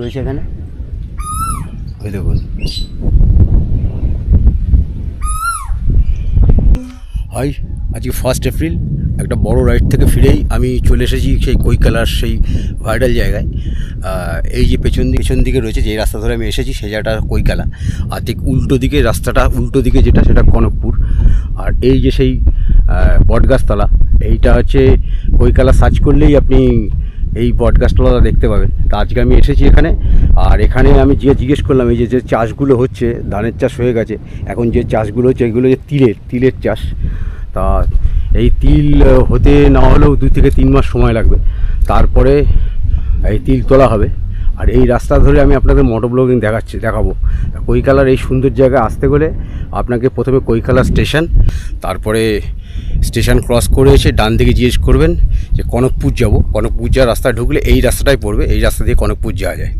রয়েছে এখানে, ওই দেখুন। হাই, আজকে 1 এপ্রিল, একটা বড় রাইড থেকে ফিরেই আমি চলে এসেছি সেই কৈকালার সেই ভাইরাল জায়গায়। এই যে পেছন দিকে রয়েছে যে রাস্তা ধরে আমি এসেছি সেই জায়গাটা কৈকালা, আর ঠিক উল্টো দিকে রাস্তাটা, উল্টো দিকে যেটা সেটা কনকপুর। আর এই যে সেই বটগাছতলা, এইটা হচ্ছে কৈকালা সার্চ করলেই আপনি এই বটগাছতলাটা দেখতে পাবেন। তা আজকে আমি এসেছি এখানে, আর এখানে আমি জিজ্ঞেস করলাম এই যে চাষগুলো হচ্ছে, ধানের চাষ হয়ে গেছে, এখন যে চাষগুলো হচ্ছে এগুলো যে তিলের চাষ। তা এই তিল হতে না হলেও 2 থেকে 3 মাস সময় লাগবে, তারপরে এই তিল তোলা হবে। আর এই রাস্তা ধরে আমি আপনাদের মোটো ব্লগিং দেখাবো। কৈকালার এই সুন্দর জায়গায় আসতে গেলে আপনাকে প্রথমে কৈকালা স্টেশন, তারপরে স্টেশন ক্রস করে এসে ডান দিকে জিজ্ঞেস করবেন যে কনকপুর যাব। কনকপুর যাওয়ার রাস্তায় ঢুকলে এই রাস্তাটাই পড়বে, এই রাস্তা দিয়ে কনকপুর যাওয়া যায়।